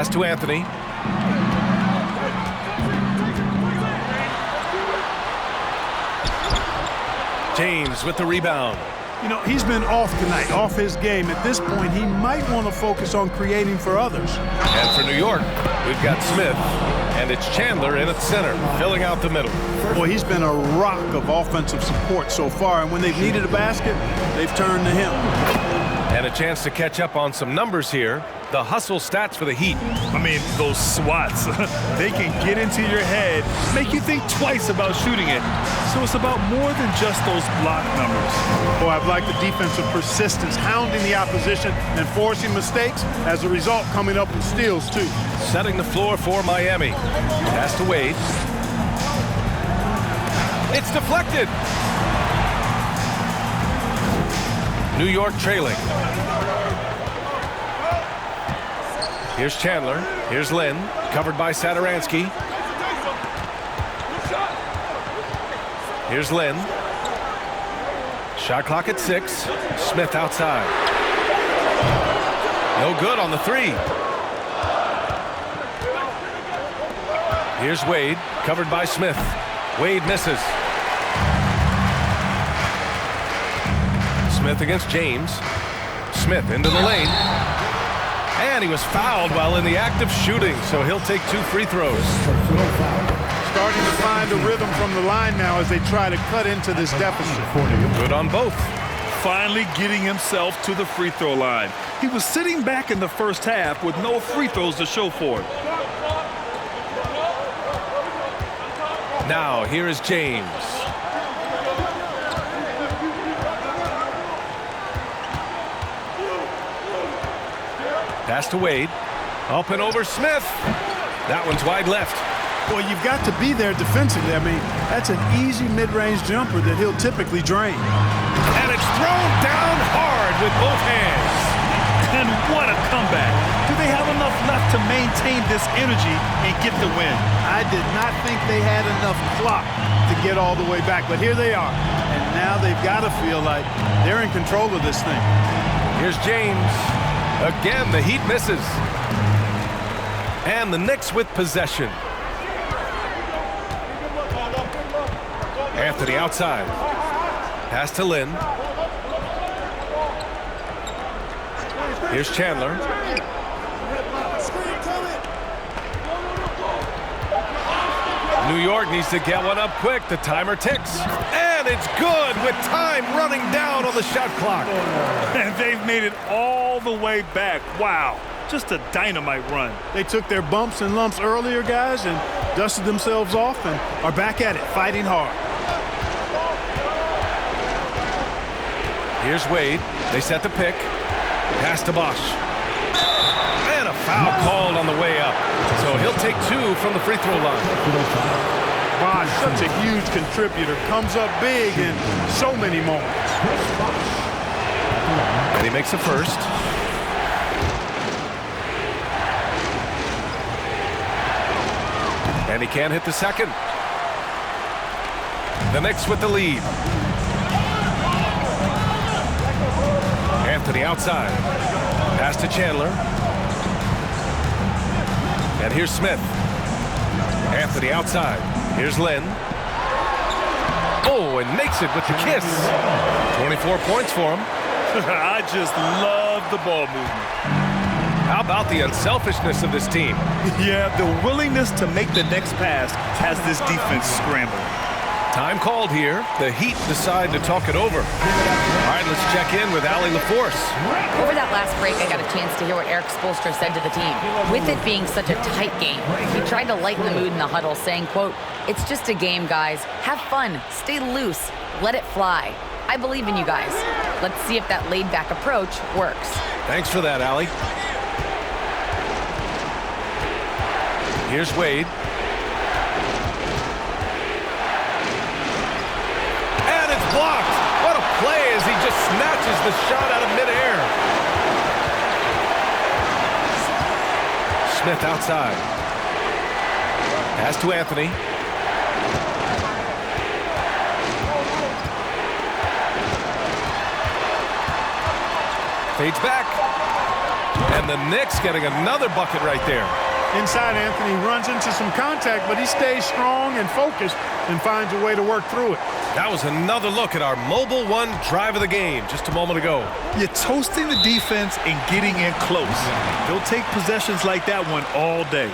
Pass to Anthony. James with the rebound. You know, he's been off tonight, off his game. At this point, he might want to focus on creating for others. And for New York, we've got Smith, and it's Chandler in at center, filling out the middle. Boy, he's been a rock of offensive support so far, and when they've needed a basket, they've turned to him. And a chance to catch up on some numbers here. The hustle stats for the Heat. I mean, those swats, they can get into your head, make you think twice about shooting it. So it's about more than just those block numbers. Boy, I've liked the defensive persistence, hounding the opposition and forcing mistakes. As a result, coming up with steals, too. Setting the floor for Miami. Pass to Wade. It's deflected. New York trailing. Here's Chandler. Here's Lynn. Covered by Satoransky. Here's Lynn. Shot clock at 6. Smith outside. No good on the 3. Here's Wade. Covered by Smith. Wade misses. Smith against James. Smith into the lane. And he was fouled while in the act of shooting, so he'll take 2 free throws. Starting to find a rhythm from the line now as they try to cut into this deficit. Good on both. Finally getting himself to the free throw line. He was sitting back in the first half with no free throws to show for it. Now, here is James. Pass to Wade. Up and over Smith. That one's wide left. Boy, you've got to be there defensively. I mean, that's an easy mid-range jumper that he'll typically drain. And it's thrown down hard with both hands. And what a comeback. Do they have enough left to maintain this energy and get the win? I did not think they had enough clock to get all the way back, but here they are. And now they've got to feel like they're in control of this thing. Here's James. Again, the Heat misses. And the Knicks with possession. Anthony outside. Pass to Lynn. Here's Chandler. New York needs to get one up quick. The timer ticks. And it's good with time running down on the shot clock. And they've made it all the way back. Wow. Just a dynamite run. They took their bumps and lumps earlier, guys, and dusted themselves off and are back at it, fighting hard. Here's Wade. They set the pick. Pass to Bosch. And a foul called on the way up. So he'll take 2 from the free throw line. Bosch, such a huge contributor, comes up big in so many moments. And he makes the first. And he can't hit the second. The Knicks with the lead. Anthony outside. Pass to Chandler. And here's Smith. Anthony outside. Here's Lynn. Oh, and makes it with the kiss. 24 points for him. I just love the ball movement. How about the unselfishness of this team? Yeah, the willingness to make the next pass has this defense scrambling. Time called here. The Heat decide to talk it over. All right, let's check in with Allie LaForce. Over that last break, I got a chance to hear what Eric Spoelstra said to the team. With it being such a tight game, he tried to lighten the mood in the huddle, saying, quote, "It's just a game, guys. Have fun. Stay loose. Let it fly. I believe in you guys. Let's see if that laid-back approach works." Thanks for that, Allie. Here's Wade. And it's blocked. What a play as he just snatches the shot out of midair. Smith outside. Pass to Anthony. Fades back. And the Knicks getting another bucket right there. Inside, Anthony runs into some contact, but he stays strong and focused and finds a way to work through it. That was another look at our Mobile One drive of the game just a moment ago. You're toasting the defense and getting in close. They'll take possessions like that one all day.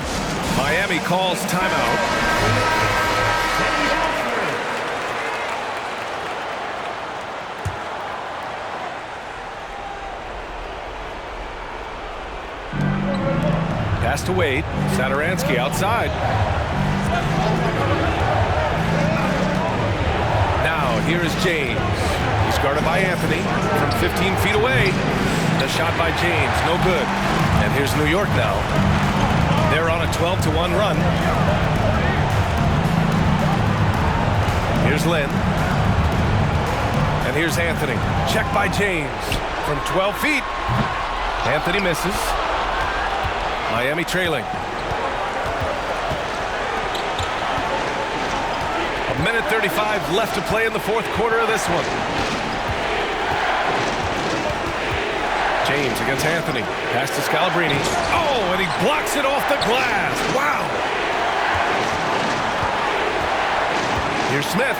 Miami calls timeout. Pass to Wade. Satoransky outside. Now here is James. He's guarded by Anthony from 15 feet away. The shot by James, no good. And here's New York now. They're on a 12-1 run. Here's Lynn. And here's Anthony. Check by James from 12 feet. Anthony misses. Miami trailing. A minute 35 left to play in the fourth quarter of this one. James against Anthony. Pass to Scalabrini. Oh, and he blocks it off the glass. Wow. Here's Smith.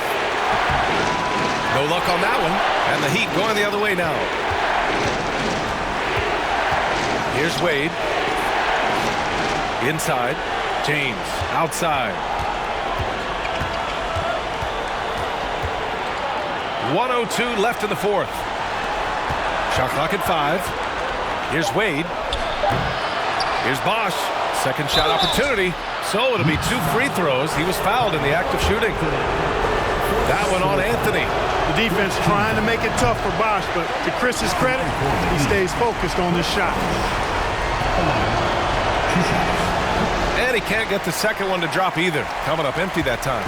No luck on that one. And the Heat going the other way now. Here's Wade. Inside. James outside. 1:02 left in the fourth. Shot clock at 5. Here's Wade. Here's Bosch. Second shot opportunity. So it'll be 2 free throws. He was fouled in the act of shooting. That one on Anthony. The defense trying to make it tough for Bosch, but to Chris's credit, he stays focused on this shot. And he can't get the second one to drop either. Coming up empty that time.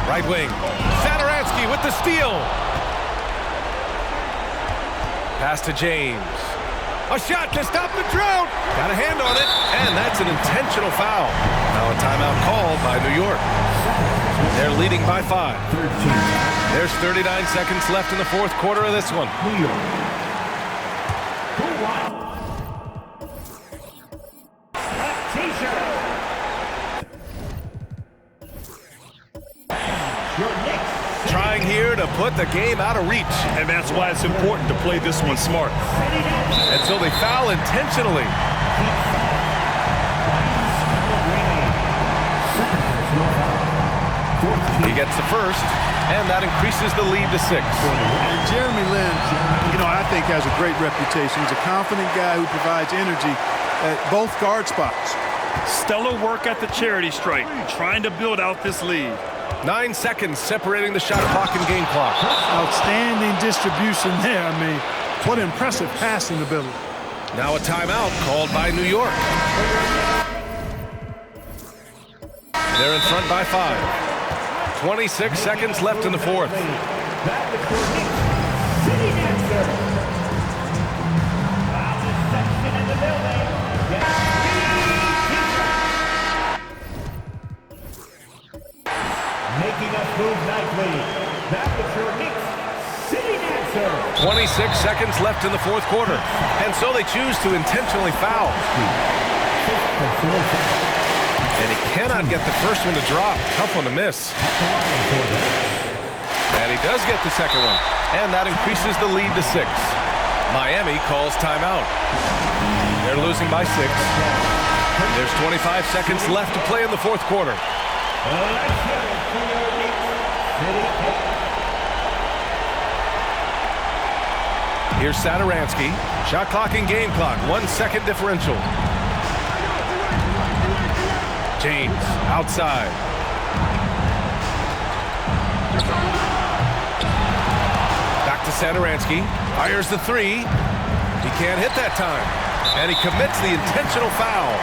Right wing. Satoransky with the steal. Pass to James. A shot to stop the drought. Got a hand on it. And that's an intentional foul. Now a timeout called by New York. They're leading by 5. There's 39 seconds left in the fourth quarter of this one. New York. Trying here to put the game out of reach. And that's why it's important to play this one smart. And so they foul intentionally. He gets the first, and that increases the lead to 6. And Jeremy Lin, I think has a great reputation. He's a confident guy who provides energy at both guard spots. Stellar work at the charity stripe, trying to build out this lead. 9 seconds separating the shot clock and game clock. Outstanding distribution there. I mean, what impressive passing ability. Now a timeout called by New York. They're in front by 5. 26 seconds left in the fourth. Making us move nightly. That was your Knicks sitting answer. 26 seconds left in the fourth quarter. And so they choose to intentionally foul. And he cannot get the first one to drop. Tough one to miss. And he does get the second one. And that increases the lead to 6. Miami calls timeout. They're losing by 6. There's 25 seconds left to play in the fourth quarter. Here's Satoransky. Shot clock and game clock. 1 second differential. James outside. Back to Satoransky. Fires the 3. He can't hit that time. And he commits the intentional foul.